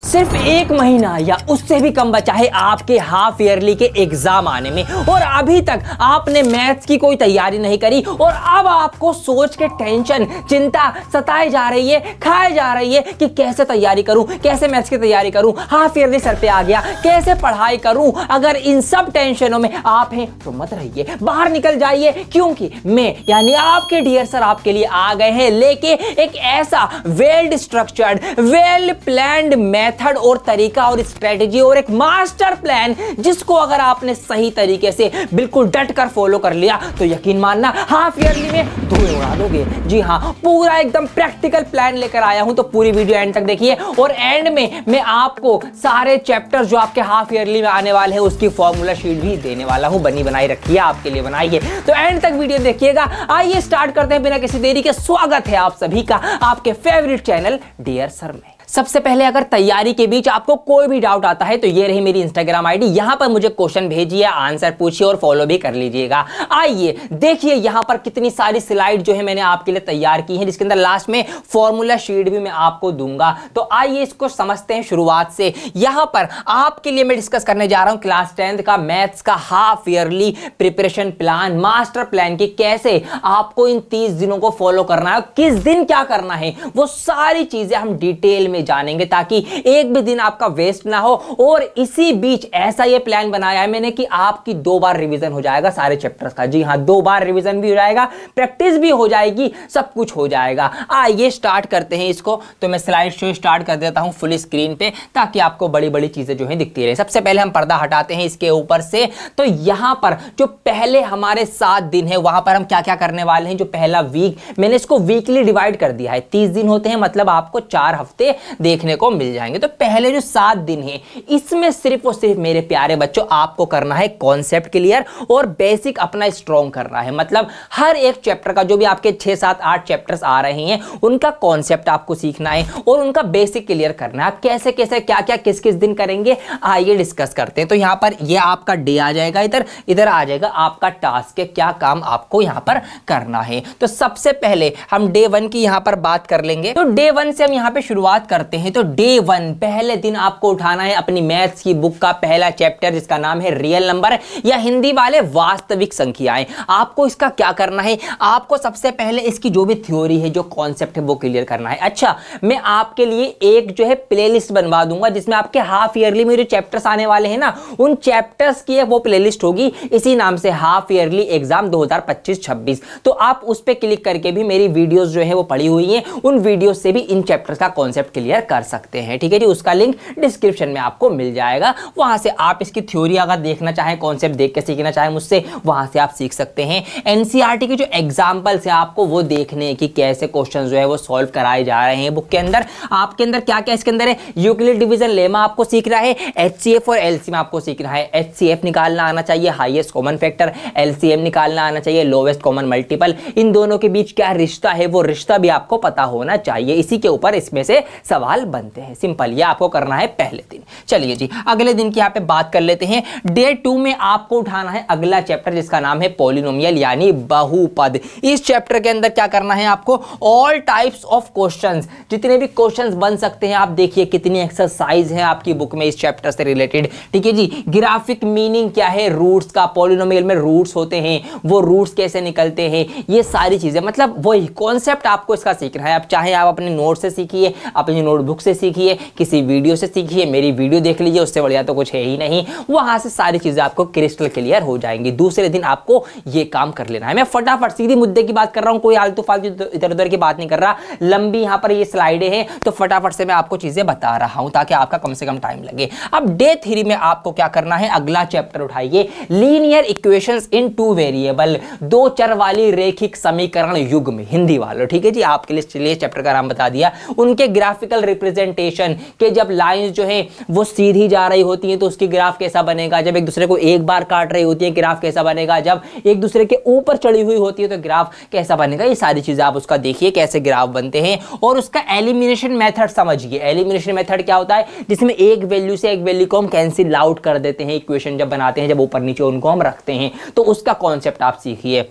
सिर्फ 1 महीना या उससे भी कम बचा है आपके हाफ ईयरली के एग्जाम आने में, और अभी तक आपने मैथ्स की कोई तैयारी नहीं करी और अब आपको सोच के टेंशन, चिंता सताई जा रही है, खाई जा रही है कि कैसे तैयारी करूं, कैसे मैथ्स की तैयारी करूं, हाफ ईयरली सर पे आ गया, कैसे पढ़ाई करूं। अगर इन सब टेंशनों में आप हैं तो मत रहिए, बाहर निकल जाइए, क्योंकि मैं यानी आपके डियर सर आपके लिए आ गए हैं लेके एक ऐसा well structured, well planned method और तरीका और स्ट्रेटजी और एक मास्टर प्लान, जिसको अगर आपने सही तरीके से बिल्कुल डट कर फॉलो कर लिया तो यकीन मानना हाफ ईयरली में धुएं उड़ा दोगे। जी हां, पूरा एकदम प्रैक्टिकल प्लान लेकर आया हूं, तो पूरी वीडियो एंड तक देखिए और एंड में मैं आपको सारे चैप्टर्स जो आपके हाफ ईयरली में आने वाले हैं उसकी फॉर्मूला शीट भी देने वाला हूं, बनी बनाई रखी है, आपके लिए बनाई है, तो एंड तक वीडियो देखिएगा। आइए स्टार्ट करते हैं बिना किसी देरी के। स्वागत है आप सभी का आपके फेवरेट चैनल डियर सर में। सबसे पहले अगर तैयारी के बीच आपको कोई भी डाउट आता है तो ये रही मेरी इंस्टाग्राम आईडी, यहां पर मुझे क्वेश्चन भेजिए, आंसर पूछिए और फॉलो भी कर लीजिएगा। आइए देखिए यहां पर कितनी सारी स्लाइड जो है मैंने आपके लिए तैयार की है, जिसके अंदर लास्ट में फॉर्मूला शीट भी मैं आपको दूंगा। तो आइए इसको समझते हैं शुरुआत से। यहां पर आपके लिए मैं डिस्कस करने जा रहा हूं क्लास 10th का मैथ्स का half yearly preparation plan, master plan की कैसे आपको इन 30 दिनों को फॉलो करना है, किस दिन क्या करना है, वो सारी चीजें हम डिटेल में जानेंगे ताकि एक भी दिन आपका वेस्ट ना हो। और इसी बीच ऐसा ये प्लान बनाया है मैंने कि आपकी 2 बार रिवीजन हो जाएगा सारे चैप्टर्स का। जी हां, 2 बार रिवीजन भी हो जाएगा, प्रैक्टिस भी हो जाएगी, सब कुछ हो जाएगा। आइए स्टार्ट करते हैं इसको। तो मैं स्लाइड शो स्टार्ट कर देता हूं फुल स्क्रीन पे ताकि आपको बड़ी बड़ी चीजें जो है दिखती रहे। सबसे पहले हम पर्दा हटाते हैं इसके ऊपर से। तो यहां पर जो पहले हमारे 7 दिन है वहां पर हम क्या क्या करने वाले हैं। जो पहला वीक, मैंने इसको वीकली डिवाइड कर दिया है, 30 दिन होते हैं, मतलब आपको 4 हफ्ते देखने को मिल जाएंगे। तो पहले जो 7 दिन है इसमें सिर्फ और सिर्फ मेरे प्यारे बच्चों आपको करना है कॉन्सेप्ट क्लियर और बेसिक अपना स्ट्रॉन्ग करना है। मतलब हर एक चैप्टर का जो भी आपके 6, 7, 8 चैप्टर्स आ रहे हैं उनका कॉन्सेप्ट आपको सीखना है और उनका बेसिक क्लियर करना है। आप कैसे कैसे क्या क्या किस किस दिन करेंगे आइए डिस्कस करते हैं। तो यहां पर ये आपका डे आ जाएगा, इधर आ जाएगा आपका टास्क है, क्या काम आपको यहां पर करना है। तो सबसे पहले हम डे 1 की यहां पर बात कर लेंगे। तो डे 1 से हम यहां पे शुरुआत करते हैं। तो डे 1 पहले दिन आपको उठाना है अपनी मैथ्स की बुक का पहला चैप्टर जिसका नाम है रियल नंबर या हिंदी वाले वास्तविक संख्याएं। आपको इसका क्या करना है, आपको सबसे पहले इसकी जो भी थ्योरी है, जो कॉन्सेप्ट है वो क्लियर करना है। अच्छा, मैं आपके लिए एक जो है प्लेलिस्ट बनवा दूंगा जिसमें आपके हाफ ईयरली में जो चैप्टर्स आने वाले हैं ना उन चैप्टर्स की वो प्लेलिस्ट होगी, इसी नाम से हाफ ईयरली एग्जाम 2025-26। तो आप उस पर क्लिक करके भी मेरी वीडियोस जो है वो पड़ी हुई हैं, उन वीडियोस से भी इन चैप्टर्स का कॉन्सेप्ट क्लियर कर सकते हैं। ठीक है जी, उसका लिंक डिस्क्रिप्शन में आपको मिल जाएगा, वहां से आप इसकी थ्योरी अगर देखना चाहें, कॉन्सेप्ट देख के सीखना चाहें मुझसे, वहां से आप सीख सकते हैं। एनसीईआरटी के जो एग्जांपल्स है आपको वो देखने की कैसे क्वेश्चन जो है वो सॉल्व कराए जा रहे हैं बुक के अंदर। आपके अंदर क्या क्या इसके अंदर है, यूक्लिड डिवीजन लेमा आपको सीखना है, एचसीएफ और एलसीएम आपको सीखना है। एचसीएफ निकालना आना चाहिए, हाईएस्ट कॉमन फैक्टर, एलसीएम निकालना आना चाहिए, लोवेस्ट कॉमन मल्टीपल। इन दोनों के बीच क्या रिश्ता है वो रिश्ता भी आपको पता होना चाहिए, इसी के ऊपर इसमें से सवाल बनते हैं। सिंपल, ये आपको करना है पहले दिन। चलिए जी, अगले दिन की यहाँ पे बात कर लेते हैं। डे 2 में आपको उठाना है अगला चैप्टर जिसका नाम है पॉलिनोमियल यानी बहुपद। इस चैप्टर के अंदर क्या करना है आपको, ऑल टाइप्स ऑफ क्वेश्चंस, जितने भी क्वेश्चंस बन सकते हैं। आप देखिए कितनी एक्सरसाइज है आपकी बुक में इस चैप्टर से रिलेटेड। ठीक है जी, ग्राफिक मीनिंग क्या है रूट्स का, पॉलिनोमियल में रूट्स होते हैं, वो रूट्स कैसे निकलते हैं, ये सारी चीजें, मतलब वही कॉन्सेप्ट आपको इसका सीखना है। आप चाहे आप अपने नोट से सीखिए, अपनी नोटबुक से सीखिए, किसी वीडियो से सीखिए, मेरी वीडियो देख लीजिए, उससे बढ़िया तो कुछ है ही नहीं। वहां से सारी चीजें आपको क्रिस्टल क्लियर हो जाएंगी। दूसरे दिन आपको ये काम कर लेना है। मैं फटाफट सीधी मुद्दे की बात कर रहा हूं, कोई आलतू फालतू इधर उधर की बात नहीं कर रहा। लंबी यहां पर ये स्लाइडें हैं तो फटाफट से मैं आपको चीजें बता रहा हूं ताकि आपका कम से कम टाइम लगे। अब डे 3 में आपको क्या करना है, अगला चैप्टर उठाइए, लीनियर इक्वेशंस इन 2 वेरिएबल, 2 चर वाली रेखिक समीकरण युग्म, हिंदी वालों। ठीक है जी, आपके लिए चैप्टर का नाम बता दिया। उनके ग्राफिकल रिप्रेजेंटेशन के, जब लाइंस जो है वो सीधी जा रही होती हैं तो उसकी ग्राफ कैसा बनेगा, जब एक दूसरे को एक बार काट रही होती है ग्राफ कैसा बनेगा, जब एक दूसरे के ऊपर चढ़ी हुई होती है तो ग्राफ कैसा बनेगा, ये सारी चीजें आप उसका देखिए कैसे ग्राफ बनते हैं। और उसका एलिमिनेशन मेथड समझिए। एलिमिनेशन मेथड क्या होता है, जिसमें एक वैल्यू से एक वैल्यू को हम कैंसिल आउट कर देते हैं, इक्वेशन जब बनाते हैं, जब ऊपर नीचे उनको हम रखते हैं, तो उसका कॉन्सेप्ट आप सीखिए।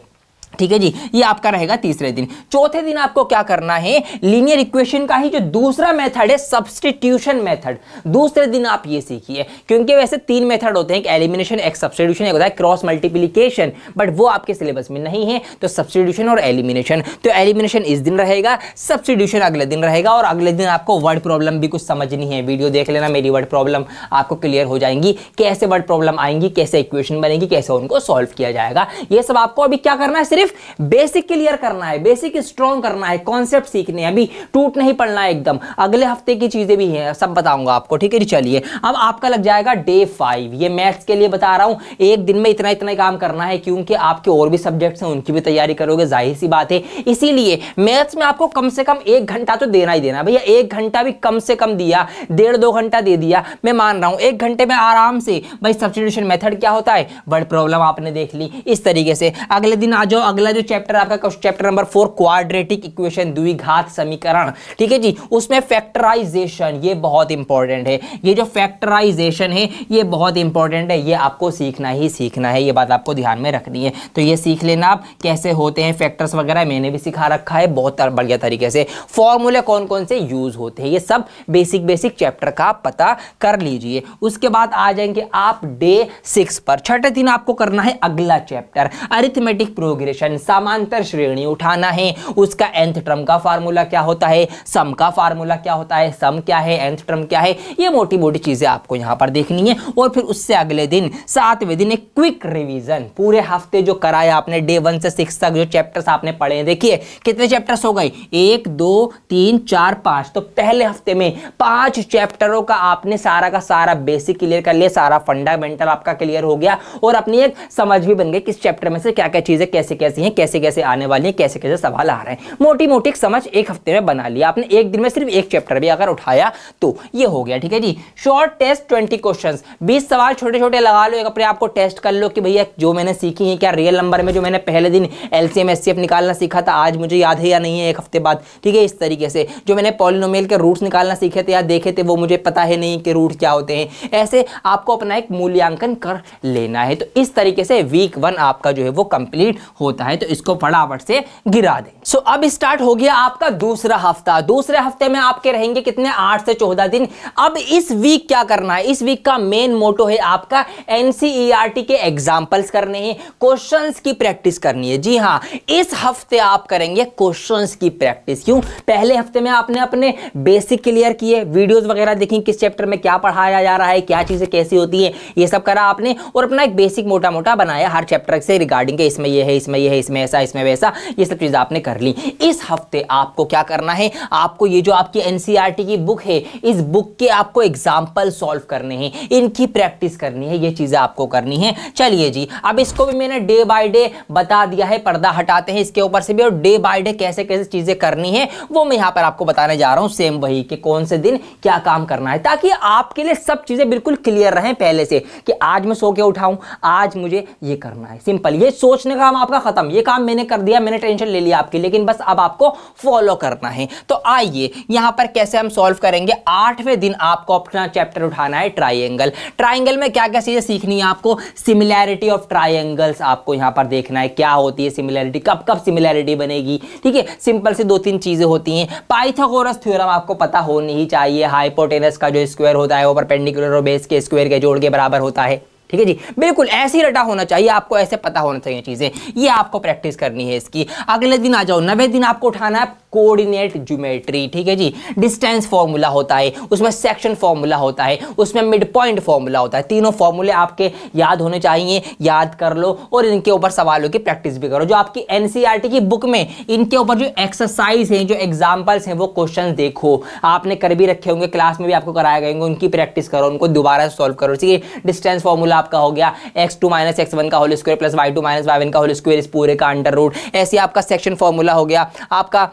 ठीक है जी, ये आपका रहेगा तीसरे दिन। चौथे दिन आपको क्या करना है, लीनियर इक्वेशन का ही जो दूसरा मेथड है सब्स्टिट्यूशन मेथड, दूसरे दिन आप ये सीखिए। क्योंकि वैसे 3 मेथड होते हैं, एक एलिमिनेशन, एक सब्स्टिट्यूशन, एक होता है क्रॉस मल्टीप्लिकेशन, बट वो आपके सिलेबस में नहीं है। तो सब्स्टिट्यूशन और एलिमिनेशन, तो एलिमिनेशन इस दिन रहेगा, सब्स्टिट्यूशन अगले दिन रहेगा। और अगले दिन आपको वर्ड प्रॉब्लम भी कुछ समझनी है, वीडियो देख लेना, मेरी वर्ड प्रॉब्लम आपको क्लियर हो जाएंगी, कैसे वर्ड प्रॉब्लम आएंगी, कैसे इक्वेशन बनेगी, कैसे उनको सॉल्व किया जाएगा। ये सब आपको अभी क्या करना है, सिर्फ बेसिक क्लियर करना है, बेसिक स्ट्रॉन्ग करना है, कॉन्सेप्ट सीखने हैं, अभी टूट नहीं पड़ना है एकदम। अगले हफ्ते की चीजें भी हैं, सब बताऊंगा आपको, ठीक है जी। चलिए अब आपका लग जाएगा डे 5। ये मैथ्स के लिए बता रहा हूं, एक दिन में इतना इतना काम करना है, क्योंकि आपके और भी सब्जेक्ट्स हैं, उनकी भी तैयारी करोगे, जाहिर सी बात है। इसीलिए मैथ्स में आपको कम से कम 1 घंटा तो देना ही देना भैया। 1 घंटा भी कम से कम दिया, 1.5-2 घंटा दे दिया, मैं मान रहा हूं 1 घंटे में आराम से भाई सब्स्टिट्यूशन मेथड क्या होता है, वर्ड प्रॉब्लम आपने देख ली। इस तरीके से अगले दिन आ जाओ, अगला जो चैप्टर आपका चैप्टर नंबर 4 क्वाड्रेटिक इक्वेशन, द्विघात समीकरण, ठीक है जी। उसमें फैक्टराइजेशन, ये बहुत इंपॉर्टेंट है। ये जो फैक्टराइजेशन है ये बहुत इंपॉर्टेंट है, ये आपको सीखना ही सीखना है, ये बात आपको ध्यान में रखनी है। तो ये सीख लेना आप कैसे होते हैं फैक्टर्स वगैरह, मैंने भी सिखा रखा है बहुत बढ़िया तरीके से। फॉर्मूले कौन कौन से यूज होते हैं, ये सब बेसिक चैप्टर का पता कर लीजिए। उसके बाद आ जाएंगे आप डे 6 पर। छठे दिन आपको करना है अगला चैप्टर, अरिथमेटिक प्रोग्रेशन, समांतर श्रेणी उठाना है। उसका nth टर्म का फार्मूला क्या होता है, सम का फार्मूला क्या होता है, सम क्या है, nth टर्म क्या है, ये मोटी मोटी चीजें आपको यहां पर देखनी है। और फिर उससे अगले दिन 7वें दिन एक क्विक रिवीजन, पूरे हफ्ते जो कराया आपने डे 1 से 6 तक जो चैप्टर्स आपने पढ़े हैं, देखिए कितने चैप्टर्स हो गए, 1 2 3 4 5। तो पहले हफ्ते में 5 चैप्टरों का आपने सारा का सारा बेसिक क्लियर कर लिया, सारा फंडामेंटल आपका क्लियर हो गया, और अपनी एक समझ भी बन गई किस चैप्टर में से क्या क्या चीजें कैसे कैसी हैं, कैसे कैसे आने वाली है, कैसे कैसे सवाल आ रहे हैं। मोटी मोटी समझ एक हफ्ते में बना लिया आपने, एक दिन में सिर्फ एक चैप्टर भी अगर उठाया तो ये हो गया, ठीक है जी। शॉर्ट टेस्ट 20 क्वेश्चंस, 20 सवाल छोटे छोटे लगा लो, एक अपने आप को टेस्ट कर लो कि भैया जो मैंने सीखी है क्या रियल नंबर में, जो मैंने पहले दिन एलसीएम एचसीएफ निकालना सीखा था आज मुझे याद है या नहीं है एक हफ्ते बाद, ठीक है। इस तरीके से जो मैंने पॉलिनोमियल के रूट्स निकालना सीखे थे या देखे थे वो मुझे पता है नहीं कि रूट क्या होते हैं, ऐसे आपको अपना एक मूल्यांकन कर लेना है। तो इस तरीके से वीक 1 आपका जो है वो कंप्लीट होता है, तो इसको फटाफट से गिरा दें। सो अब स्टार्ट हो गया आपका दूसरा हफ्ता। दूसरे हफ्ते में आपके रहेंगे कितने, 8 से 14 दिन। अब इस वीक क्या करना है, इस वीक का मेन मोटो है आपका एनसीईआरटी के एग्जांपल्स करने हैं, क्वेश्चंस की प्रैक्टिस करनी है। जी हां, इस हफ्ते आप करेंगे क्वेश्चंस की प्रैक्टिस। क्यों, पहले हफ्ते में आपने अपने बेसिक क्लियर किए, वीडियोस वगैरह देखी किस चैप्टर में क्या पढ़ाया जा रहा है, क्या चीजें कैसी होती है, ये सब करा आपने, और अपना एक बेसिक मोटा मोटा बनाया हर चैप्टर से रिगार्डिंग, इसमें ये है, इसमें ये है, इसमें ऐसा, इसमें वैसा, ये सब चीजें आपने कर ली। इस हफ्ते आपको क्या करना है, आपको ये जो आपकी एनसीईआरटी की बुक है, इस बुक के आपको एग्जाम्पल सॉल्व करने हैं, इनकी प्रैक्टिस करनी है, ये चीजें आपको करनी है। चलिए जी, अब इसको भी मैंने डे बाय डे बता दिया है, पर्दा हटाते हैं इसके ऊपर से भी, और डे बाय डे कैसे कैसे चीजें करनी है वो मैं यहां पर आपको बताने जा रहा हूं, सेम वही कि कौन से दिन क्या काम करना है, ताकि आपके लिए सब चीजें बिल्कुल क्लियर रहें पहले से कि आज मैं सो के उठाऊं, आज मुझे ये करना है। सिंपल, ये सोचने का काम आपका खत्म, ये काम मैंने कर दिया, मैंने टेंशन ले लिया आपकी, लेकिन बस अब आपको फॉलो करना है। तो आइए यहां पर कैसे हम सॉल्व करेंगे। 8वें दिन आपको अपना चैप्टर उठाना है ट्राइंगल। ट्राइंगल में क्या क्या चीजें सीखनी है आपको, सिमिलैरिटी ऑफ ट्राइंगल्स आपको यहां पर देखना है, क्या होती है सिमिलैरिटी, कब कब सिमिलैरिटी बनेगी, ठीक है। सिंपल से 2-3 चीजें होती हैं। पाइथागोरस थ्योरम आपको पता होनी ही चाहिए, हाइपोटेनस का जो स्क्वायर होता है वो परपेंडिकुलर और बेस के स्क्वायर के जोड़ के बराबर होता है, ठीक है जी। बिल्कुल ऐसे ही रटा होना चाहिए, आपको ऐसे पता होना चाहिए चीजें, ये आपको प्रैक्टिस करनी है इसकी। अगले दिन आ जाओ, 9वें दिन आपको उठाना है कोऑर्डिनेट ज्योमेट्री, ठीक है जी। डिस्टेंस फॉर्मूला होता है, उसमें सेक्शन फॉर्मूला होता है, उसमें मिड पॉइंट फॉर्मूला होता है। तीनों फॉर्मूले आपके याद होने चाहिए, याद कर लो और इनके ऊपर सवालों की प्रैक्टिस भी करो। जो आपकी एनसीईआरटी की बुक में इनके ऊपर जो एक्सरसाइज हैं, जो एग्जाम्पल्स हैं, वो क्वेश्चन देखो, आपने कर भी रखे होंगे, क्लास में भी आपको कराए गए होंगे, उनकी प्रैक्टिस करो, उनको दोबारा सॉल्व करो, ठीक है। डिस्टेंस फॉर्मूला आपका हो गया x2 - x1 का whole square plus y2 - y1 का होल स्क्वायर, इस पूरे का अंडर रूट। ऐसे आपका सेक्शन फॉर्मूला हो गया, आपका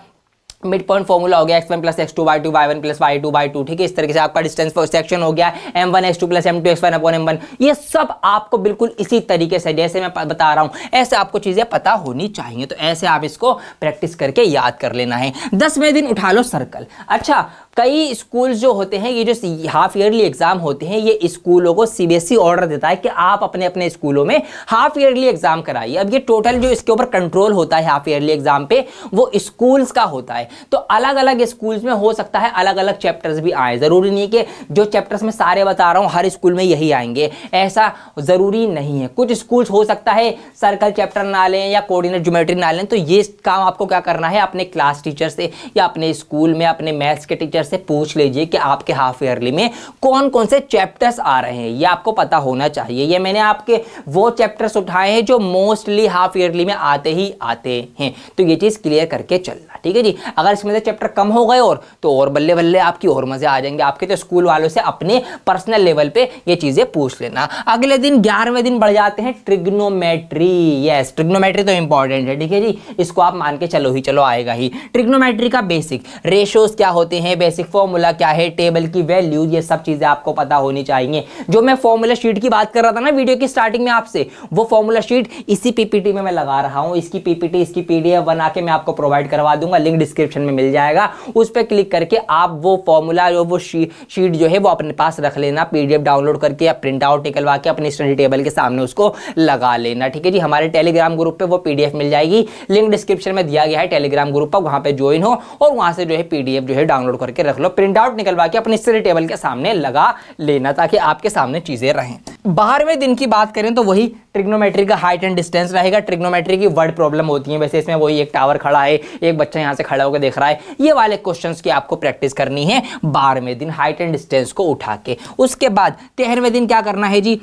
मिड पॉइंट फॉर्मूला हो गया x1 + x2 y2 y1 + y2 y2, ठीक है। इस तरीके से आपका डिस्टेंस सेक्शन हो गया m1 x2 + m2 x1 / m1। ये सब आपको बिल्कुल इसी तरीके से जैसे मैं बता रहा हूं ऐसे आपको चीजें पता होनी चाहिए, तो ऐसे आप इसको प्रैक्टिस करके याद कर लेना है। 10वें दिन उठा लो सर्कल। अच्छा, कई स्कूल जो होते हैं, ये जो हाफ ईयरली एग्जाम होते हैं, ये स्कूलों को सीबीएसई ऑर्डर देता है कि आप अपने अपने स्कूलों में हाफ ईयरली एग्जाम कराइए। अब ये टोटल जो इसके ऊपर कंट्रोल होता है हाफ ईयरली एग्जाम पे, वो स्कूल्स का होता है। तो अलग अलग स्कूल्स में हो सकता है अलग अलग चैप्टर्स भी आए, जरूरी नहीं कि जो चैप्टर्स मैं सारे बता रहा हूं हर स्कूल में यही आएंगे, ऐसा जरूरी नहीं है। कुछ स्कूल्स हो सकता है सर्कल चैप्टर ना लें या कोऑर्डिनेट ज्योमेट्री ना लें। तो ये काम आपको क्या करना है, अपने क्लास टीचर से या अपने स्कूल में अपने मैथ्स के टीचर से पूछ लीजिए कि आपके हाफ ईयरली में कौन कौन से चैप्टर्स आ रहे हैं, ये आपको पता होना चाहिए। ये मैंने आपके वो चैप्टर्स उठाए हैं जो मोस्टली हाफ ईयरली में आते ही आते हैं, तो ये चीज क्लियर करके चलना, ठीक है जी। अगर इसमें से चैप्टर कम हो गए और बल्ले बल्ले आपकी और मजे आ जाएंगे आपके। तो स्कूल वालों से अपने पर्सनल लेवल पे ये चीजें पूछ लेना। अगले दिन 11वें दिन बढ़ जाते हैं ट्रिग्नोमेट्री। यस, ट्रिग्नोमेट्री तो इंपॉर्टेंट है, ठीक है जी, इसको आप मान के चलो ही चलो, आएगा ही। ट्रिग्नोमेट्री का बेसिक रेशोज क्या होते हैं, बेसिक फॉर्मूला क्या है, टेबल की वैल्यू, ये सब चीजें आपको पता होनी चाहिए। जो मैं फॉर्मूला शीट की बात कर रहा था ना वीडियो की स्टार्टिंग में आपसे, वो फॉर्मूला शीट इसी पीपीटी में मैं लगा रहा हूं। इसकी पीपीटी, इसकी पीडीएफ बना के मैं आपको प्रोवाइड करवा दूंगा, लिंक डिस्क्रिप्शन में मिल जाएगा। उस पर क्लिक करके आप वो फॉर्मूला वो शीट जो है वो अपने पास रख लेना, पीडीएफ डाउनलोड करके या प्रिंट आउट निकलवा के अपने स्टडी टेबल के सामने उसको लगा लेना, ठीक है जी। हमारे टेलीग्राम ग्रुप पे वो पीडीएफ मिल जाएगी, लिंक डिस्क्रिप्शन में दिया गया है टेलीग्राम ग्रुप पर, वहां पे ज्वाइन हो और वहां से जो है पीडीएफ जो है डाउनलोड करके रख लो, प्रिंट आउट निकलवा के अपने स्टडी टेबल के सामने लगा लेना, ताकि आपके सामने चीजें रहें। 12वें दिन की बात करें तो वही ट्रिग्नोमेट्री का हाइट एंड डिस्टेंस रहेगा। ट्रिग्नोमेट्री की वर्ड प्रॉब्लम होती है, वैसे इसमें वही एक टावर खड़ा है, एक बच्चा यहां से खड़ा होकर देख रहा है, ये वाले क्वेश्चंस की आपको प्रैक्टिस करनी है 12वें दिन हाइट एंड डिस्टेंस को उठा के। उसके बाद 13वें दिन क्या करना है जी,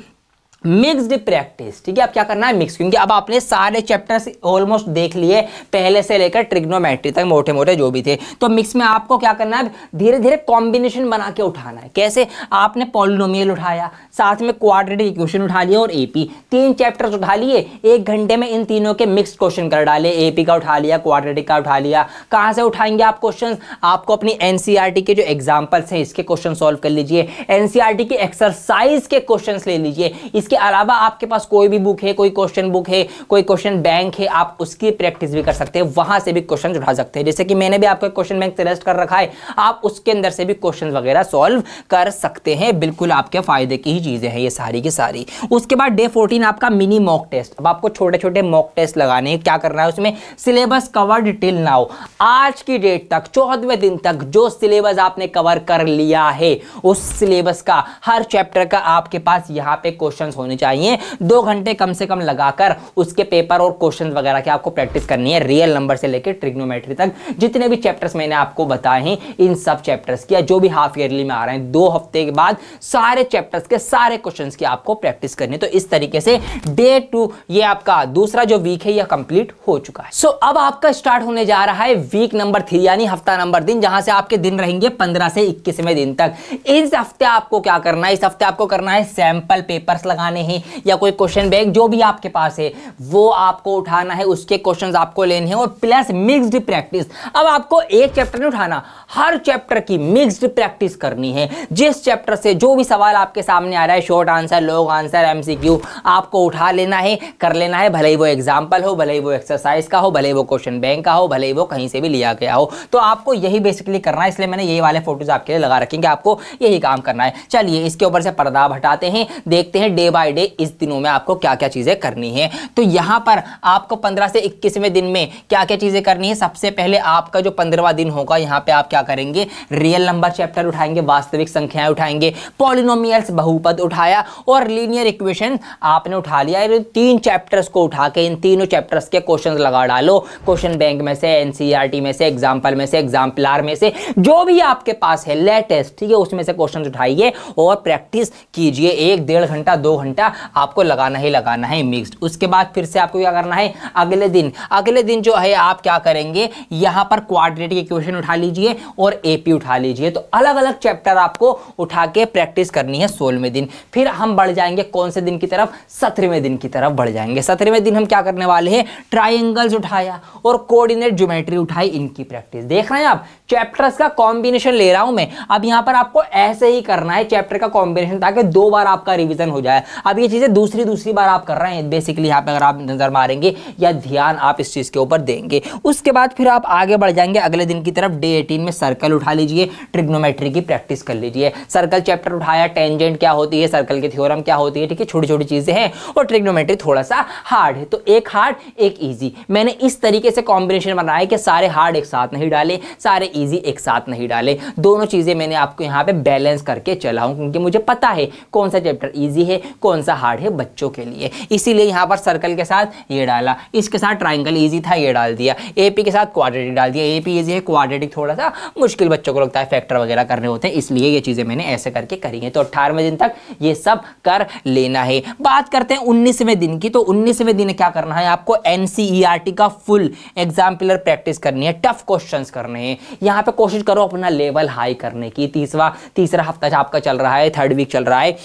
मिक्स्ड प्रैक्टिस, ठीक है। अब क्या करना है, मिक्स, क्योंकि अब आपने सारे चैप्टर्स ऑलमोस्ट देख लिए पहले से लेकर ट्रिग्नोमेट्री तक, मोटे मोटे जो भी थे। तो मिक्स में आपको क्या करना है, धीरे धीरे कॉम्बिनेशन बना के उठाना है। कैसे, आपने पॉलिनोमियल उठाया, साथ में क्वाड्रेटिक इक्वेशन उठा लिया और एपी, 3 चैप्टर्स उठा लिए। 1 घंटे में इन तीनों के मिक्स्ड क्वेश्चन कर डाले, एपी का उठा लिया, क्वाड्रेटिक का उठा लिया। कहां से उठाएंगे आप क्वेश्चन, आपको अपनी एनसीईआरटी के जो एग्जाम्पल्स हैं इसके क्वेश्चन सॉल्व कर लीजिए, एनसीईआरटी के एक्सरसाइज के क्वेश्चन ले लीजिए। इसके अलावा आपके पास कोई भी बुक है, कोई क्वेश्चन बुक है, कोई क्वेश्चन बैंक है, आप उसकी प्रैक्टिस भी कर सकते हैं, वहां से भी क्वेश्चन उठा सकते हैं। जैसे कि मैंने भी आपको क्वेश्चन बैंक सजेस्ट कर रखा है, आप उसके अंदर से भी क्वेश्चन वगैरह सॉल्व कर सकते हैं। बिल्कुल आपके फायदे की ही चीजें हैं ये सारी की सारी। उसके बाद डे 14 आपका मिनी मॉक टेस्ट। अब आपको छोटे छोटे मॉक टेस्ट लगाने हैं। क्या करना है उसमें, सिलेबस कवर्ड टिल नाउ, आज की डेट तक 14वें दिन तक जो सिलेबस आपने कवर कर लिया है उस सिलेबस का हर चैप्टर का आपके पास यहाँ पे क्वेश्चन होने चाहिए। 2 घंटे कम से कम लगाकर उसके पेपर और क्वेश्चन वगैरह की आपको प्रैक्टिस करनी है, रियल नंबर से लेकर ट्रिग्नोमेट्री तक। जितने भी चैप्टर्स मैंने आपको बताए हैं इन सब चैप्टर्स की, जो भी हाफ ईयरली में आ रहे हैं, 2 हफ्ते के बाद सारे चैप्टर्स के सारे क्वेश्चंस की आपको प्रैक्टिस करनी है। तो इस तरीके से डे 2 ये आपका दूसरा जो वीक है यह कंप्लीट हो चुका है। सो अब आपका स्टार्ट होने जा रहा है वीक नंबर 3 यानी हफ्ता नंबर दिन, जहां से आपके दिन रहेंगे 15 से 21वें दिन तक। इस हफ्ते आपको क्या करना है, इस हफ्ते आपको करना है सैंपल पेपर्स लगाने हैं या कोई क्वेश्चन बैंक जो भी आपके पास है वो आपको उठाना है, उसके क्वेश्चंस आपको लेने हैं और प्लस मिक्स्ड प्रैक्टिस। अब आपको एक चैप्टर नहीं उठाना, हर चैप्टर की मिक्स्ड प्रैक्टिस करनी है। जिस चैप्टर से जो भी सवाल आपके सामने आ रहा है, short answer, long answer, MCQ, आपको उठा लेना है, कर लेना है, भले ही वो एग्जाम्पल हो, भले ही वो एक्सरसाइज का हो, भले ही वो क्वेश्चन बैंक का हो, भले ही वो कहीं से भी लिया गया हो। तो आपको यही बेसिकली करना है, इसलिए मैंने यही वाले फोटोज आपके लिए लगा रखेंगे, आपको यही काम करना है। चलिए इसके ऊपर से पर्दा हटाते हैं, देखते हैं डे बाय डे इस दिनों में आपको क्या क्या चीजें करनी है। तो यहां पर आपको 15 से 21वें दिन में क्या क्या चीजें करनी है। सबसे पहले आपका जो 15वां दिन होगा, यहां पे आप क्या करेंगे, रियल नंबर चैप्टर उठाएंगे, वास्तविक संख्याएं उठाएंगे, पॉलिनोमियल्स बहुपद उठाया और लीनियर इक्वेशन आपने उठा लिया। 3 चैप्टर्स को उठा के इन तीनों चैप्टर्स के क्वेश्चंस लगा डालो, क्वेश्चन बैंक में से, एनसीईआरटी में से, एग्जाम्पल में से, एग्जाम्पलर में से, जो भी आपके पास है लेटेस्ट, ठीक है, उसमें से क्वेश्चन उठाइए और प्रैक्टिस कीजिए। 1-1.5 घंटा 2 घंटा आपको लगाना ही लगाना है मिक्स्ड। उसके बाद फिर से आपको क्या करना है, अगले दिन जो है आप क्या करेंगे, यहां पर क्वाड्रेटिक इक्वेशन उठा लीजिए और एपी उठा लीजिए। तो अलग अलग चैप्टर आपको उठा के प्रैक्टिस करनी है 16वें दिन। फिर हम बढ़ जाएंगे कौन से दिन की तरफ, 17वें दिन की तरफ बढ़ जाएंगे। 17वें दिन हम क्या करने वाले हैं, ट्राइंगल्स उठाया और कोऑर्डिनेट ज्योमेट्री उठाई, इनकी प्रैक्टिस। देख रहे हैं आप, चैप्टर्स का कॉम्बिनेशन ले रहा हूं मैं। अब यहां पर आपको ऐसे ही करना है चैप्टर का कॉम्बिनेशन, ताकि 2 बार आपका रिवीजन हो जाए। अब ये चीजें दूसरी बार आप कर रहे हैं बेसिकली, यहाँ पे अगर आप नजर मारेंगे या ध्यान आप इस चीज के ऊपर देंगे। उसके बाद फिर आप आगे बढ़ जाएंगे अगले दिन की तरफ। डे 18 में सर्कल उठा लीजिए, ट्रिग्नोमेट्री की प्रैक्टिस कर लीजिए। सर्कल चैप्टर उठाया, टेंजेंट क्या होती है, सर्कल की थ्योरम क्या होती है, ठीक है, छोटी छोटी चीजें हैं। और ट्रिग्नोमेट्री थोड़ा सा हार्ड है, तो एक हार्ड एक इजी। मैंने इस तरीके से कॉम्बिनेशन बनाया कि सारे हार्ड एक साथ नहीं डाले, सारे इजी एक साथ नहीं डाले, दोनों चीजें मैंने आपको यहाँ पे बैलेंस करके चला हूं, क्योंकि मुझे पता है कौन सा चैप्टर इजी है, कौन सा हार्ड है बच्चों के लिए। इसीलिए यहाँ पर सर्कल के साथ ये डाला, इसके साथ ट्राइंगल इजी था ये डाल दिया, एपी के साथ क्वाड्रेटिक डाल दिया। एपी इजी है, क्वाड्रेटिक थोड़ा सा मुश्किल बच्चों को लगता है, फैक्टर वगैरह करने होते हैं, इसलिए ये चीजें मैंने ऐसे करके करी है। तो 18वें दिन तक ये सब कर लेना है। बात करते हैं 19वें दिन की। तो 19वें दिन क्या करना है आपको, एनसीईआरटी का फुल एग्जाम्पलर प्रैक्टिस करनी है, टफ क्वेश्चंस करने हैं। यहाँ पे कोशिश करो अपना लेवल हाई करने की। तीसरा हफ्ता आपका चल रहा है, 3rd वीक चल रहा है।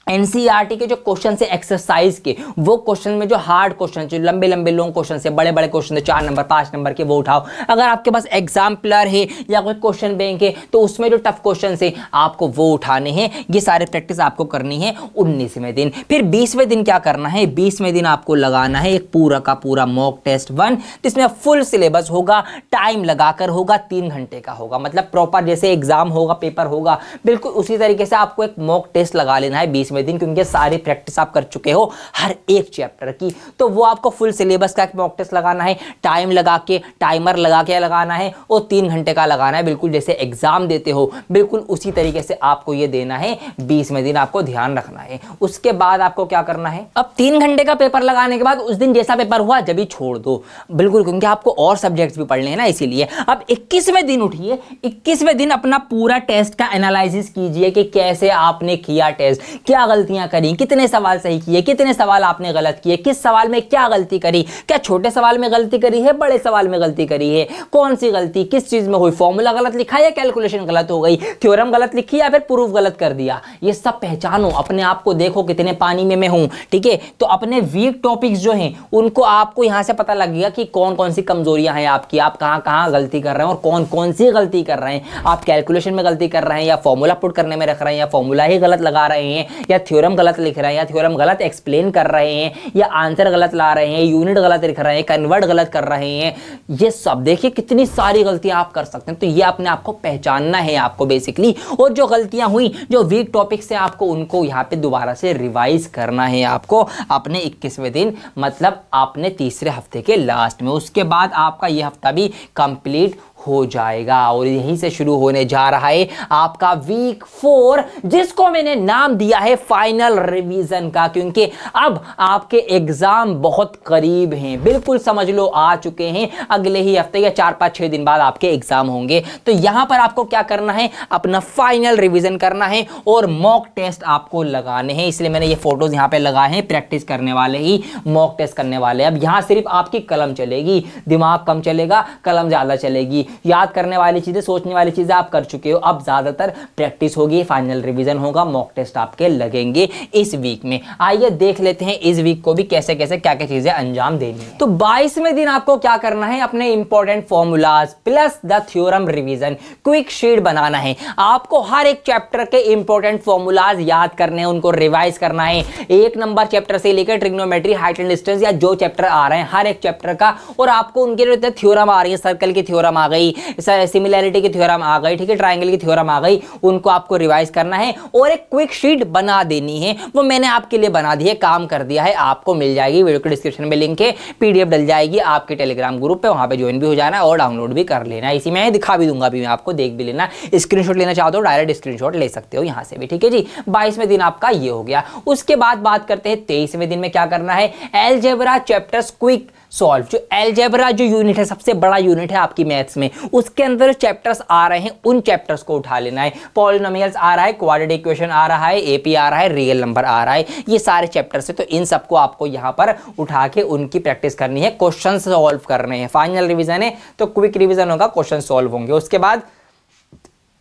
एनसीईआरटी के जो क्वेश्चन से एक्सरसाइज के, वो क्वेश्चन में जो हार्ड क्वेश्चन, जो लंबे लंबे लॉन्ग क्वेश्चन से, बड़े बड़े क्वेश्चन है 4 नंबर 5 नंबर के, वो उठाओ। अगर आपके पास एग्जाम्पलर है या कोई क्वेश्चन बैंक है तो उसमें जो टफ क्वेश्चन है आपको वो उठाने हैं। ये सारे प्रैक्टिस आपको करनी है 19वें दिन। फिर 20वें दिन क्या करना है, 20वें दिन आपको लगाना है एक पूरा का पूरा मॉक टेस्ट 1, जिसमें फुल सिलेबस होगा, टाइम लगाकर होगा, 3 घंटे का होगा। मतलब प्रॉपर जैसे एग्जाम होगा, पेपर होगा, बिल्कुल उसी तरीके से आपको एक मॉक टेस्ट लगा लेना है 20वें दिन, क्योंकि सारी प्रैक्टिस आप कर चुके हो हर एक चैप्टर की। तो वो आपको फुल सिलेबस का एक मॉक टेस्ट लगाना है, टाइम लगा के, टाइमर लगा के लगाना है, और 3 घंटे का लगाना है। बिल्कुल जैसे एग्जाम देते हो, बिल्कुल उसी तरीके से आपको ये देना है। 20वें दिन आपको ध्यान रखना है। उसके बाद आपको क्या करना है, अब 3 घंटे का पेपर लगाने के बाद उस दिन जैसा पेपर हुआ जब ही छोड़ दो, बिल्कुल, क्योंकि आपको और सब्जेक्ट्स भी पढ़ने हैं ना, इसीलिए। अब 21वें दिन उठिए, 21वें दिन अपना पूरा टेस्ट का एनालिसिस कीजिए कि कैसे आपने किया टेस्ट, क्या गलतियां करी, कितने सवाल सही किए, कितने सवाल आपने गलत किए, किस सवाल में क्या गलती करी, क्या छोटे सवाल में गलती करी है, बड़े सवाल में गलती करी है, कौन सी गलती किस चीज में हुई, फॉर्मूला गलत लिखा या कैलकुलेशन गलत हो गई, थ्योरम गलत लिखी या फिर प्रूफ गलत कर दिया। ये सब पहचानो, अपने आप को देखो कितने पानी में मैं हूं, ठीक है। तो अपने वीक टॉपिक्स जो हैं उनको आपको यहां से पता लगेगा कि कौन कौन सी कमजोरियां हैं आपकी, आप कहां कहां गलती कर रहे हैं और कौन कौन सी गलती कर रहे हैं। आप कैलकुलेशन में गलती कर रहे हैं, या फॉर्मूला पुट करने में रख रहे हैं, या फॉर्मूला ही गलत लगा रहे हैं, या थ्योरम गलत लिख रहे हैं, या थ्योरम गलत एक्सप्लेन कर रहे हैं, या आंसर गलत ला रहे हैं, यूनिट गलत लिख रहे हैं, कन्वर्ट गलत कर रहे हैं। ये सब देखिए कितनी सारी गलतियां आप कर सकते हैं। तो ये अपने आप को पहचानना है आपको बेसिकली, और जो गलतियां हुई जो वीक टॉपिक से आपको उनको यहाँ पे दोबारा से रिवाइज करना है आपको अपने 21वें दिन, मतलब आपने तीसरे हफ्ते के लास्ट में। उसके बाद आपका ये हफ्ता भी कंप्लीट हो जाएगा और यहीं से शुरू होने जा रहा है आपका वीक 4, जिसको मैंने नाम दिया है फाइनल रिवीजन का, क्योंकि अब आपके एग्जाम बहुत करीब हैं, बिल्कुल समझ लो आ चुके हैं। अगले ही हफ्ते या 4-5-6 दिन बाद आपके एग्जाम होंगे। तो यहां पर आपको क्या करना है, अपना फाइनल रिवीजन करना है और मॉक टेस्ट आपको लगाने हैं। इसलिए मैंने ये फोटोज यहां पे लगाए हैं, प्रैक्टिस करने वाले ही मॉक टेस्ट करने वाले। अब यहां सिर्फ आपकी कलम चलेगी, दिमाग कम चलेगा, कलम ज्यादा चलेगी। याद करने वाली चीजें, सोचने वाली चीजें आप कर चुके हो, अब ज्यादातर प्रैक्टिस होगी, फाइनल रिवीजन होगा, मॉक टेस्ट आपके लगेंगे इस वीक में। आइए देख लेते हैं इस वीक को भी कैसे कैसे क्या क्या चीजें अंजाम देनी है। तो 22वें दिन आपको क्या करना है, अपने important formulas plus the theorem revision quick sheet बनाना है। आपको हर एक चैप्टर के इंपॉर्टेंट फॉर्मूलाज याद करने हैं, उनको रिवाइज करना है। 1 नंबर चैप्टर से लेकर ट्रिग्नोमेट्री, हाइट एंड डिस्टेंस, या जो चैप्टर आ रहे हैं हर एक चैप्टर का, और आपको उनके जो थ्योरम आ रही है, सर्कल की थ्योरम आ गई, सिमिलैरिटी की थ्योरम आ गई, ठीक है, ट्रायंगल की थ्योरम आ गई, उनको आपको रिवाइज करना है और एक क्विक शीट बना देनी है। वो मैंने आपके लिए बना दी है, काम कर दिया है, आपको मिल जाएगी, वीडियो के डिस्क्रिप्शन में लिंक है, पीडीएफ डल जाएगी आपके टेलीग्राम ग्रुप पे, वहां पे ज्वाइन भी हो जाना और डाउनलोड भी कर लेना। इसी में दिखा भी दूंगा, भी मैं आपको देख भी लेना। स्क्रीनशॉट लेना चाहते हो डायरेक्ट स्क्रीनशॉट ले सकते हो यहां से भी, ठीक है जी। 22वें दिन आपका ये हो गया। उसके बाद बात करते हैं 23वें दिन में क्या करना है, अलजेब्रा चैप्टर्स क्विक सॉल्व। जो अलजेब्रा जो यूनिट है, सबसे बड़ा यूनिट है आपकी मैथ्स में, उसके अंदर चैप्टर्स आ रहे हैं, उन चैप्टर्स को उठा लेना है। पॉलिनोमियल्स आ रहा है, क्वाड्रेटिक इक्वेशन आ रहा है, एपी आ रहा है, रियल नंबर आ रहा है, ये सारे चैप्टर्स है। तो इन सबको आपको यहां पर उठा के उनकी प्रैक्टिस करनी है, क्वेश्चन सॉल्व करने हैं। फाइनल रिवीजन है तो क्विक रिवीजन होगा, क्वेश्चन सॉल्व होंगे। उसके बाद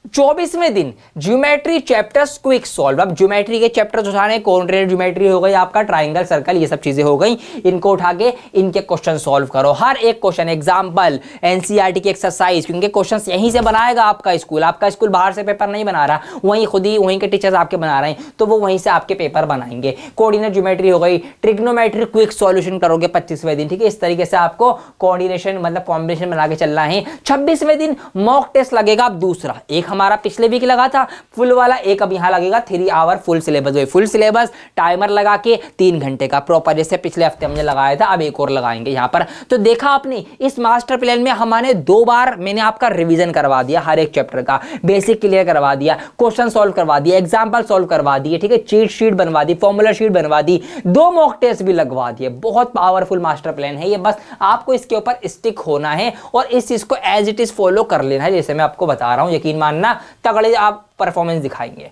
24वें दिन ज्योमेट्री चैप्टर्स क्विक सॉल्व। अब ज्योमेट्री के चैप्टर्स उठाने, कोऑर्डिनेट ज्योमेट्री हो गई आपका, ट्राइंगल, सर्कल, ये सब चीजें हो गई, इनको उठा के इनके क्वेश्चन सॉल्व करो। हर एक क्वेश्चन एग्जांपल, एनसीईआरटी की एक्सरसाइज, क्योंकि क्वेश्चंस यहीं से बनाएगा आपका स्कूल बाहर से पेपर नहीं बना रहा, वहीं के टीचर्स आपके बना रहे हैं, तो वो वहीं से आपके पेपर बनाएंगे। कोऑर्डिनेट ज्योमेट्री हो गई, ट्रिग्नोमेट्री क्विक सॉल्यूशन करोगे 25वें दिन, ठीक है। इस तरीके से आपको कोऑर्डिनेशन मतलब कॉम्बिनेशन बना के चलना है। 26वें दिन मॉक टेस्ट लगेगा। अब दूसरा, एक हमारा पिछले वीक लगा था फुल वाला, एक अब यहां लगेगा 3 hour full syllabus. Full syllabus timer लगा के 3 घंटे का प्रॉपर, जैसे पिछले हफ्ते हमने लगाया था, अब एक और लगाएंगे यहां पर। तो देखा आपने इस मास्टर प्लान में हमने 2 बार मैंने आपका रिवीजन करवा दिया, हर एक चैप्टर का बेसिक क्लियर करवा दिया, क्वेश्चन सॉल्व करवा दिया, एग्जांपल सॉल्व करवा दिए, ठीक है, चीट शीट बनवा दी, फॉर्मूला शीट बनवा दी, 2 मॉक टेस्ट भी लगवा दिए। बहुत पावरफुल मास्टर प्लान है ये, बस आपको इसके ऊपर स्टिक होना है और इस चीज को एज इट इज फॉलो कर लेना है, जैसे मैं आपको बता रहा हूं। यकीन मानना, तगड़े आप परफॉर्मेंस दिखाएंगे।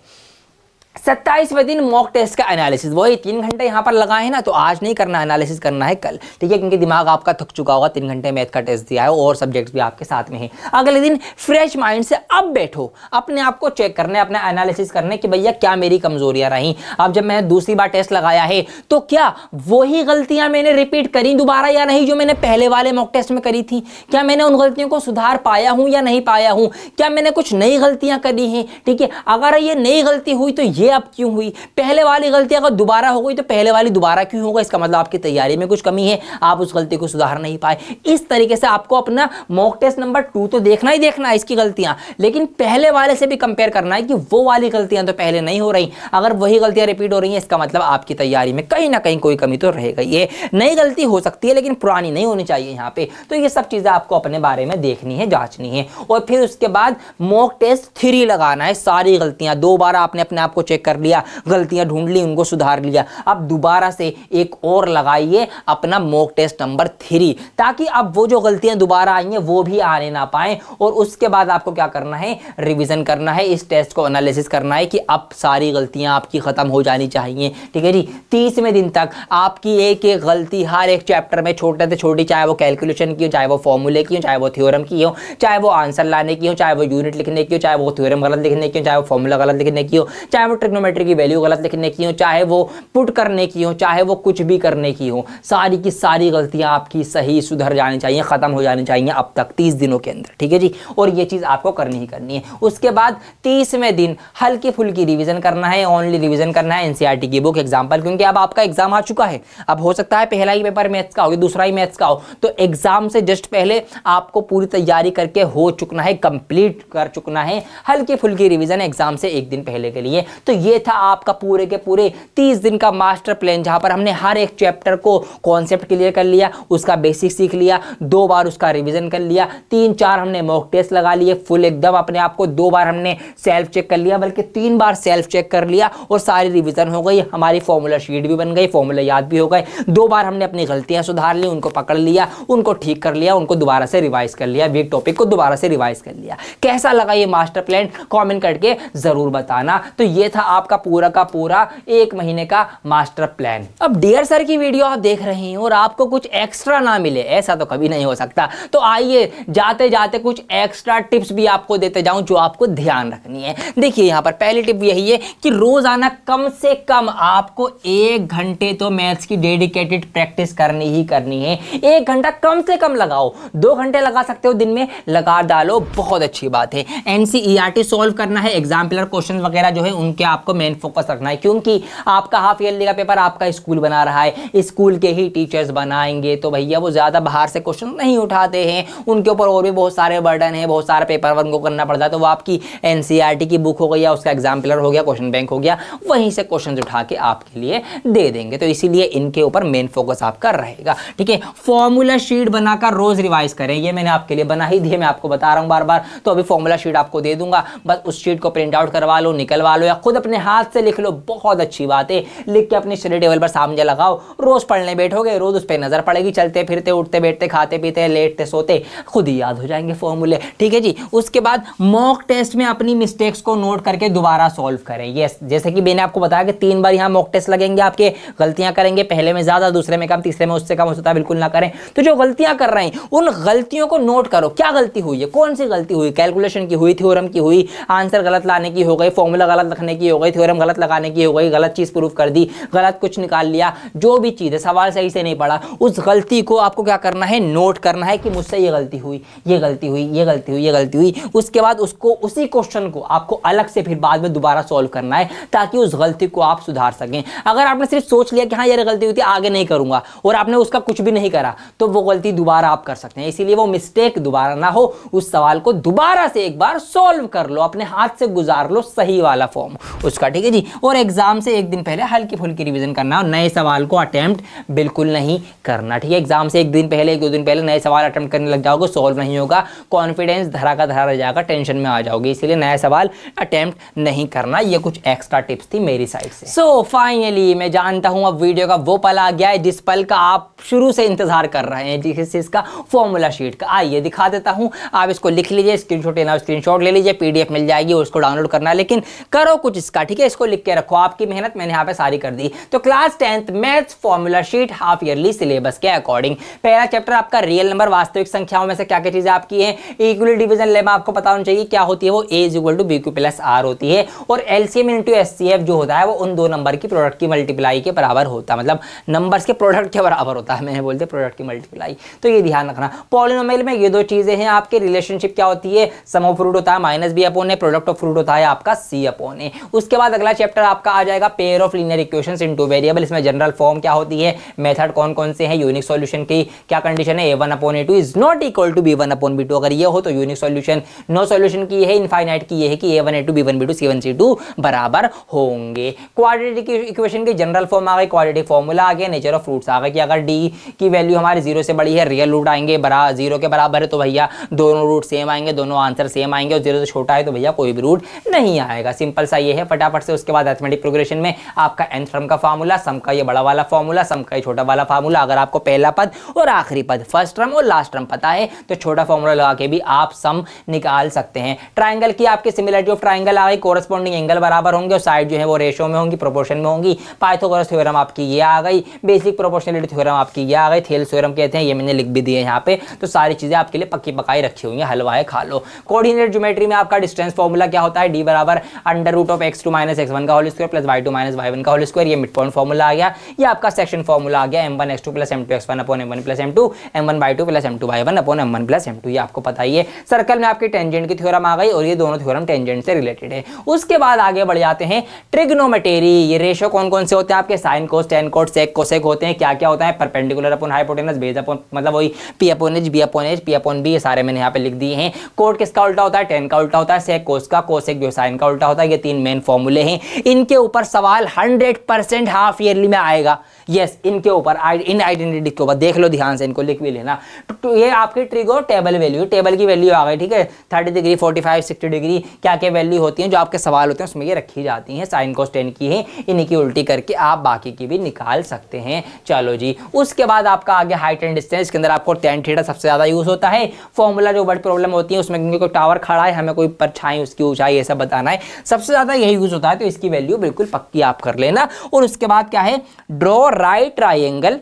27वें दिन मॉक टेस्ट का एनालिसिस, वही 3 घंटे यहां पर लगाए हैं ना, तो आज नहीं करना, एनालिसिस करना है कल, ठीक है, क्योंकि दिमाग आपका थक चुका होगा, 3 घंटे मैथ का टेस्ट दिया है और सब्जेक्ट्स भी आपके साथ में है। अगले दिन फ्रेश माइंड से अब बैठो, अपने आप को चेक करने, अपना एनालिसिस करने कि भैया क्या मेरी कमजोरियां रही। अब जब मैंने दूसरी बार टेस्ट लगाया है तो क्या वही गलतियां मैंने रिपीट करी दोबारा या नहीं जो मैंने पहले वाले मॉक टेस्ट में करी थी? क्या मैंने उन गलतियों को सुधार पाया हूं या नहीं पाया हूं? क्या मैंने कुछ नई गलतियां करी हैं? ठीक है, अगर ये नई गलती हुई तो ये अब क्यों हुई? पहले वाली गलती अगर दोबारा हो गई तो पहले वाली दोबारा क्यों होगा? इसका मतलब आपकी तैयारी में कुछ कमी है, आप उस गलती को सुधार नहीं पाए। इस तरीके से आपको अपना मॉक टेस्ट नंबर 2 तो देखना ही देखना है इसकी गलतियां, लेकिन पहले वाले से भी कंपेयर करना है कि वो वाली गलतियां तो पहले नहीं हो रही। अगर वही गलतियां रिपीट हो रही हैं, इसका मतलब आपकी तैयारी में कहीं ना कहीं कोई कमी तो रहेगा। ये नई गलती हो सकती है लेकिन पुरानी नहीं होनी चाहिए यहाँ पे। तो ये सब चीजें आपको अपने बारे में देखनी है, जांचनी है। और फिर उसके बाद मॉक टेस्ट 3 लगाना है। सारी गलतियां 2 बार आपने अपने आप को चेक कर लिया, गलतियां ढूंढ ली, उनको सुधार लिया, अब दोबारा से एक और लगाइए अपना मॉक टेस्ट नंबर 3, ताकि अब वो जो गलतियां दोबारा आई हैं वो भी आने ना पाए। और उसके बाद आपको क्या करना है, रिवीजन करना है, इस टेस्ट को एनालिसिस करना है कि अब सारी गलतियां आपकी खत्म हो जानी चाहिए, ठीक है जी। 30वें दिन तक आपकी एक एक गलती हर एक चैप्टर में छोटे से छोटी, चाहे वो कैलकुलेशन की हो, चाहे वो फॉर्मूले की हो, चाहे वो थ्योरम की हो, चाहे वो आंसर लाने की हो, चाहे वो यूनिट लिखने की हो, चाहे वो थ्योरम गलत लिखने की हो, चाहे वो फॉर्मूला गलत लिखने की हो, चाहे वो ट्रिग्नोमेट्री की वैल्यू गलत लिखने की हो, चाहे वो पुट करने की हो, चाहे वो कुछ भी करने की हो, सारी की सारी गलतियां आपकी सही सुधर जानी चाहिए, खत्म हो जानी चाहिए अब तक 30 दिनों के अंदर, ठीक है जी। और ये चीज आपको करनी ही करनी है। उसके बाद 30वें दिन हल्की फुल्की रिवीजन करना है, ओनली रिवीजन करना है एनसीईआरटी की बुक, एग्जाम्पल, क्योंकि अब आपका एग्जाम आ चुका है। अब हो सकता है पहला ही पेपर मैथ्स का हो, दूसरा ही मैथ्स का हो, तो एग्जाम से जस्ट पहले आपको पूरी तैयारी करके हो चुकना है, कंप्लीट कर चुकना है। हल्की फुल्की रिवीजन एग्जाम से एक दिन पहले के लिए। तो ये था आपका पूरे के पूरे 30 दिन का मास्टर प्लान, जहां पर हमने हर एक चैप्टर को कॉन्सेप्ट क्लियर कर लिया, उसका बेसिक सीख लिया, 2 बार उसका रिवीजन कर लिया, 3-4 हमने मॉक टेस्ट लगा लिए फुल एकदम अपने आप को, 2 बार हमने सेल्फ चेक कर लिया, बल्कि 3 बार सेल्फ चेक कर लिया और सारी रिवीजन हो गई। हमारी फॉर्मूला शीट भी बन गई, फॉर्मूला याद भी हो गए। 2 बार हमने अपनी गलतियां सुधार ली, उनको पकड़ लिया, उनको ठीक कर लिया, उनको दोबारा से रिवाइज कर लिया, वीक टॉपिक को दोबारा से रिवाइज कर लिया। कैसा लगा ये मास्टर प्लान कमेंट करके जरूर बताना। तो ये था आपका पूरा का पूरा 1 महीने का मास्टर प्लान। अब डियर सर की वीडियो आप देख रहे हैं और आपको कुछ एक्स्ट्रा ना मिले, ऐसा तो कभी नहीं हो सकता। तो आइए जाते जाते कुछ एक्स्ट्रा टिप्स भी आपको देते जाऊं जो आपको ध्यान रखनी है। देखिए यहाँ पर पहली टिप यही है कि रोजाना कम से कम आपको 1 घंटे तो मैथ्स की डेडिकेटेड प्रैक्टिस करनी ही करनी है। 1 घंटा कम से कम लगाओ, 2 घंटे लगा सकते हो दिन में, लगा डालो, बहुत अच्छी बात है। एनसीईआरटी सॉल्व करना है, एग्जाम्पलर क्वेश्चन वगैरह जो है उनके आपको मेन फोकस रखना है, क्योंकि आपका हाफ ईयरली का पेपर आपका स्कूल बना रहा है, स्कूल के ही टीचर्स बनाएंगे, तो भैया वो ज्यादा बाहर से क्वेश्चन नहीं उठाते हैं, उनके ऊपर और भी बहुत सारे बर्डन है, बहुत सारे पेपर वर्क को करना पड़ता है। तो वो आपकी एनसीईआरटी की बुक हो गई या उसका एग्जाम्पलर हो गया, क्वेश्चन बैंक हो गया, वहीं से क्वेश्चन उठा के आपके लिए दे देंगे। तो इसीलिए इनके ऊपर मेन फोकस आपका रहेगा, ठीक है। फॉर्मूला शीट बनाकर रोज रिवाइज करें, ये मैंने आपके लिए बना ही दी है, मैं आपको बता रहा हूं बार बार। तो अभी फॉर्मूला शीट आपको दे दूंगा, बस उस शीट को प्रिंट आउट करवा लो, निकलवा लो, या खुद खुद अपने हाथ से लिख लो, बहुत अच्छी बात है। लिख के अपनी स्टडी टेबल पर सामने लगाओ, रोज पढ़ने बैठोगे, रोज उस पर नजर पड़ेगी, चलते फिरते उठते बैठते खाते पीते लेटते सोते खुद ही याद हो जाएंगे फॉर्मूले, ठीक है जी। उसके बाद मॉक टेस्ट में अपनी मिस्टेक्स को नोट करके दोबारा सॉल्व करें। यस, जैसे कि मैंने आपको बताया कि 3 बार यहाँ मॉक टेस्ट लगेंगे, आपके गलतियां करेंगे, पहले में ज्यादा, दूसरे में कम, तीसरे में उससे कम हो सकता है, बिल्कुल ना करें। तो जो गलतियां कर रहे हैं उन गलतियों को नोट करो, क्या गलती हुई है, कौन सी गलती हुई, कैलकुलेशन की हुई, थ्योरम की हुई, आंसर गलत लाने की हो गई, फॉर्मूला गलत रखने की हो गई, थ्योरम गलत लगाने की हो गई, गलत चीज प्रूव कर दी, गलत कुछ निकाल लिया, जो भी चीज है, सवाल सही से नहीं पढ़ा, उस गलती को आपको क्या करना है, नोट करना है कि मुझसे ये गलती हुई, ये गलती हुई, ये गलती हुई, ये गलती हुई। उसके बाद उसको, उसी क्वेश्चन को आपको अलग से फिर बाद में दोबारा सॉल्व करना है ताकि उस गलती को आप सुधार सकें। अगर आपने सिर्फ सोच लिया कि हाँ यार गलती हुई थी, आगे नहीं करूंगा, और आपने उसका कुछ भी नहीं करा, तो वो गलती दोबारा आप कर सकते हैं। इसीलिए वो मिस्टेक दोबारा ना हो, उस सवाल को दोबारा से एक बार सॉल्व कर लो, अपने हाथ से गुजार लो सही वाला फॉर्म उसका, ठीक है जी। और एग्जाम से एक दिन पहले हल्की फुल्की रिवीजन करना, और नए सवाल को अटेम्प्ट बिल्कुल नहीं करना, ठीक है। एग्जाम से एक दिन पहले, 1-2 दिन पहले नए सवाल अटेम्प्ट करने लग जाओगे, सॉल्व नहीं होगा, कॉन्फिडेंस धरा का धरा रह जाएगा, टेंशन में आ जाओगे। इसीलिए नया सवाल अटेम्प्ट नहीं करना। ये कुछ एक्स्ट्रा टिप्स थी मेरी साइड से। सो फाइनली मैं जानता हूं अब वीडियो का वो पल आ गया है जिस पल का आप शुरू से इंतजार कर रहे हैं, जिस चीज का, फॉर्मूला शीट का। आइए दिखा देता हूं, आप इसको लिख लीजिए, स्क्रीनशॉट लेना स्क्रीनशॉट ले लीजिए, पीडीएफ मिल जाएगी, उसको डाउनलोड करना है, लेकिन करो कुछ इसका, ठीक है। इसको लिख के रखो, आपकी मेहनत मैंने यहाँ पे सारी कर दी। तो class 10th maths formula sheet half yearly syllabus के अकॉर्डिंग पहला चैप्टर आपका रियल नंबर, वास्तविक संख्याओं में से क्या क्या चीजें आपकी हैं, इक्वल डिवीजन लेमा आपको पता होना चाहिए क्या होती है, वो a = bq + r होती है, और एलसीएम × एचसीएफ जो होता है वो उन दो नंबर की प्रोडक्ट की मल्टीप्लाई के बराबर होता है, मतलब नंबर्स के प्रोडक्ट के बराबर होता है, मैंने बोलते प्रोडक्ट की मल्टीप्लाई, तो ये ध्यान रखना। पॉलिनोमियल में ये दो चीजें हैं आपके, रिलेशनशिप क्या होती है, सम ऑफ रूट होता है -b/a, प्रोडक्ट ऑफ रूट होता है आपका c/a। उसके बाद अगला चैप्टर आपका आ जाएगा pair of linear equations into variable. इसमें जनरल फॉर्म क्या होती है, मेथड कौन कौन से हैं, यूनिक सॉल्यूशन की क्या कंडीशन है, a1/a2 is not equal to b1/b2, अगर ये हो तो यूनिक सॉल्यूशन, नो सॉल्यूशन की है, इनफाइनाइट की ये है कि a1a2 b1b2 c1 c2 बराबर होंगे। क्वाड्रेटिक इक्वेशन की जनरल फॉर्म आ गई, क्वाड्रेटिक फॉर्मूला आ गया, नेचर ऑफ फ्रूट्स आ गया कि अगर d की वैल्यू हमारी 0 से बड़ी है, रियल रूट आएंगे 0 के बराबर है तो भैया दोनों रूट सेम आएंगे, दोनों आंसर सेम आएंगे, और 0 से छोटा है तो भैया कोई भी रूट नहीं आएगा। सिंपल सा ये है फटाफट से। उसके बाद अरिथमेटिक प्रोग्रेशन में आपका nth टर्म का फार्मूला, सम का ये बड़ा वाला फार्मूला, सम का ये छोटा वाला फार्मूला। अगर आपको पहला पद और आखिरी पद, फर्स्ट टर्म और लास्ट टर्म पता है तो छोटा फार्मूला लगा के भी आप सम निकाल सकते हैं। ट्राइंगल की आपकी सिमिलरिटी ऑफ ट्राइंगल आ गई, कोरस्पॉन्डिंग एंगल बराबर होंगे और साइड जो है वो रेशो में होंगी, प्रोपोर्शन में होंगी। पाइथागोरस थ्योरम आपकी ये आ गई, बेसिक प्रोपोर्शनलिटी थ्योरम आपकी ये आ गई, थेल्स थ्योरम कहते हैं, ये मैंने लिख भी दिए यहाँ पे, तो सारी चीजें आपके लिए पक्की पकाई रखी हुई है, हलवाए खा लो। कोऑर्डिनेट ज्योमेट्री में आपका डिस्टेंस फार्मूला क्या होता है, d = √(x2 - x1) का होल स्क्वायर + y2 - y1 का होल स्क्वायर, ये मिड पॉइंट फार्मूला आ गया। ये आपका सेक्शन फार्मूला आ गया, m1x2 + m2x1/m1 + m2, m1/2 + m2y1/m1 + m2, ये आपको पता ही है। सर्कल में आपकी टेंजेंट की थ्योरम आ गई, और ये दोनों थ्योरम टेंजेंट से रिलेटेड है। उसके बाद आगे बढ़ जाते हैं ट्रिग्नोमेट्री। ये रेशो कौन कौन से होते हैं आपके, साइन कोस, टेन कोस, सेक कोसेक होते हैं। क्या क्या होता है, perpendicular upon hypotenuse, base upon, मतलब वही p/h, b/h, p/b, ये सारे मैंने यहाँ पे लिख दिए हैं। कोट किसका उल्टा होता है, टेन का उल्टा होता है, सेक कोस का, कोसेक जो साइन का उल्टा होता है। ये 3 मेन फॉर्मूले हैं, इनके ऊपर सवाल 100% हाफ ईयरली में आएगा। यस, इनके ऊपर इन आइडेंटिटी के ऊपर देख लो ध्यान से, इनको लिख भी लेना। तो ये आपकी ट्रिगो टेबल वैल्यू, टेबल की वैल्यू आ गई, ठीक है, 30 डिग्री, 45, 60 डिग्री, क्या क्या वैल्यू होती हैं जो आपके सवाल होते हैं उसमें ये रखी जाती हैं। साइन कोस टेन की है, इन्हीं की उल्टी करके आप बाकी की भी निकाल सकते हैं। चलो जी, उसके बाद आपका आगे हाइट एंड डिस्टेंस के अंदर आपको tan थीटा सबसे ज्यादा यूज होता है। फॉर्मूला जो बड़ी प्रॉब्लम होती है उसमें, क्योंकि कोई टावर खड़ा है, हमें कोई परछाई, उसकी ऊंचाई, ये सब बताना है, सबसे ज्यादा यही यूज होता है, तो इसकी वैल्यू बिल्कुल पक्की आप कर लेना। और उसके बाद क्या है, draw right triangle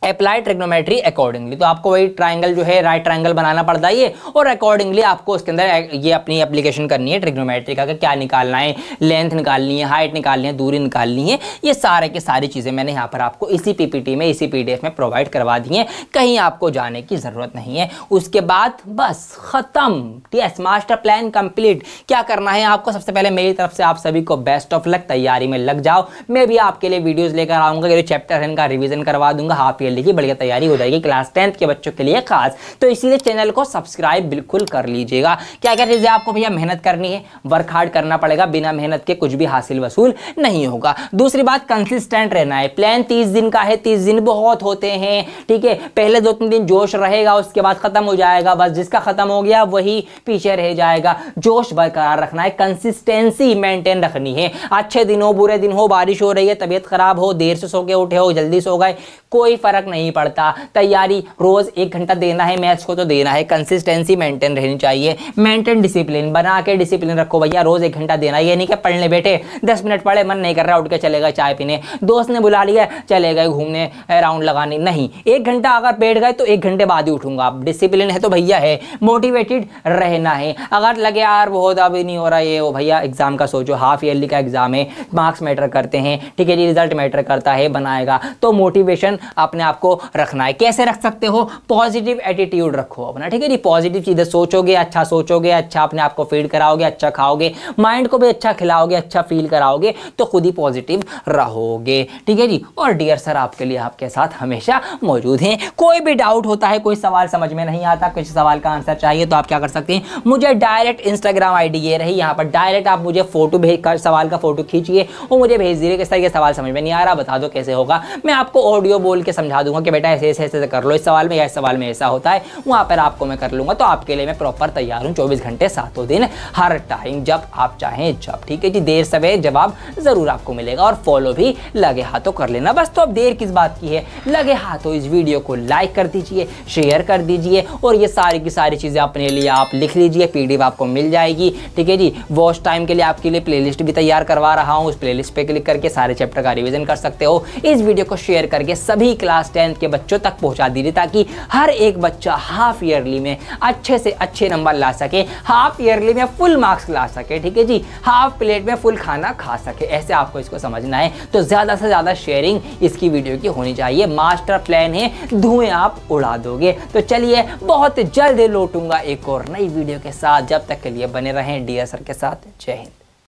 apply trigonometry accordingly, तो आपको वही ट्राइंगल जो है राइट ट्राइंगल बनाना पड़ता है, और अकॉर्डिंगली आपको उसके अंदर ये अपनी एप्लीकेशन करनी है ट्रिग्नोमेट्री का, क्या निकालना है, लेंथ निकालनी है, हाइट निकालनी है, दूरी निकालनी है, ये सारे की सारी चीज़ें मैंने यहाँ पर आपको इसी पीपीटी में, इसी पीडीएफ में प्रोवाइड करवा दी हैं, कहीं आपको जाने की ज़रूरत नहीं है। उसके बाद बस ख़त्म, यस, मास्टर प्लान कंप्लीट। क्या करना है आपको, सबसे पहले मेरी तरफ से आप सभी को बेस्ट ऑफ लक, तैयारी में लग जाओ। मैं भी आपके लिए वीडियोज़ लेकर आऊँगा, ये चैप्टर है इनका रिविजन करवा दूंगा, हाफ ईयरली की बढ़िया तैयारी हो जाएगी क्लास 10th के बच्चों के लिए खास। तो इसीलिए चैनल को सब्सक्राइब बिल्कुल कर लीजिएगा। क्या क्या चीजें आपको भैया मेहनत करनी है, वर्क हार्ड करना पड़ेगा, बिना मेहनत के कुछ भी हासिल वसूल नहीं होगा। दूसरी बात, कंसिस्टेंट रहना है। प्लान 30 दिन का है, 30 दिन बहुत होते हैं, ठीक है। पहले 2-3 दिन जोश रहेगा, उसके बाद खत्म हो जाएगा, बस जिसका खत्म हो गया वही पीछे रह जाएगा। जोश बरकरार रखना है, कंसिस्टेंसी मेंटेन रखनी है। अच्छे दिन हो, बुरे दिन हो, बारिश हो रही है, तबीयत खराब हो, देर से सो के उठे हो, जल्दी सो गए, कोई फर्क नहीं पड़ता। तैयारी रोज 1 घंटा देना है, मैथ्स को तो देना है। कंसिस्टेंसी मेंटेन रहनी चाहिए। मेंटेन डिसिप्लिन, बना के डिसिप्लिन रखो भैया। रोज 1 घंटा देना है। ये नहीं कि पढ़ने बैठे 10 मिनट पढ़े, मन नहीं कर रहा, उठ के चले गए चाय पीने, दोस्त ने बुला लिया चले गए घूमने, राउंड लगाने। नहीं, 1 घंटा अगर बैठ गए तो 1 घंटे बाद ही उठूंगा। आप डिसिप्लिन है तो भैया है, मोटिवेटेड रहना है। अगर लगे यार बहुत अभी नहीं हो रहा ये वो, भैया एग्जाम का सोचो, हाफ ईयरली का एग्जाम है, मार्क्स मैटर करते हैं, ठीक है जी, रिजल्ट मैटर करता है, बनाएगा। तो मोटिवेशन अपने आप को रखना है। कैसे रख सकते हो? पॉजिटिव एटीट्यूड रखो अपना, ठीक है जी। पॉजिटिव चीजें सोचोगे, अच्छा सोचोगे, अच्छा अपने आप को फीड कराओगे, अच्छा खाओगे, माइंड को भी अच्छा खिलाओगे, अच्छा फील कराओगे, तो खुद ही पॉजिटिव रहोगे, ठीक है जी। और डियर सर आपके लिए आपके साथ हमेशा मौजूद हैं। कोई भी डाउट होता है, कोई सवाल समझ में नहीं आता, किसी सवाल का आंसर चाहिए, तो आप क्या कर सकते हैं, मुझे डायरेक्ट इंस्टाग्राम आईडी ये रही, यहाँ पर डायरेक्ट आप मुझे फोटो भेज कर सवाल का फोटो खींचिए और मुझे भेज दीजिए। किस तरह के सवाल समझ में नहीं आ रहा, बता दो कैसे होगा, मैं आपको ऑडियो बोल के समझा दूंगा कि बेटा ऐसे ऐसे कर लो, इस सवाल में या इस सवाल में ऐसा होता है, वहां पर आपको मैं कर लूंगा। तो आपके लिए मैं प्रॉपर तैयार हूं 24 घंटे 7 दिन, हर टाइम, जब आप चाहें जब, ठीक है जी। देर सवेर जवाब जरूर आपको मिलेगा। और फॉलो भी लगे हाथों कर लेना बस। तो अब देर किस बात की है, लगे हाथों इस वीडियो को लाइक कर दीजिए, शेयर कर दीजिए, और ये सारी की सारी चीजें अपने लिए आप लिख लीजिए, पीडीएफ आपको मिल जाएगी, ठीक है जी। वॉच टाइम के लिए आपके लिए प्लेलिस्ट भी तैयार करवा रहा हूं, उस प्लेलिस्ट पे क्लिक करके सारे चैप्टर का रिवीजन कर सकते हो। इस वीडियो को शेयर करके सभी क्लास 10th के बच्चों तक पहुंचा दीजिए, ताकि हर एक बच्चा हाफ ईयरली में अच्छे से अच्छे नंबर ला सके, हाफ ईयरली में फुल मार्क्स ला सके, ठीक है जी। हाफ प्लेट में फुल खाना खा सके, ऐसे आपको इसको समझना है। तो ज्यादा से ज्यादा शेयरिंग इसकी वीडियो की होनी चाहिए। मास्टर प्लान है, धुएं आप उड़ा दोगे। तो चलिए, बहुत जल्द लौटूंगा एक और नई वीडियो के साथ। जब तक के लिए बने रहें डियर सर के साथ। जय हिंद।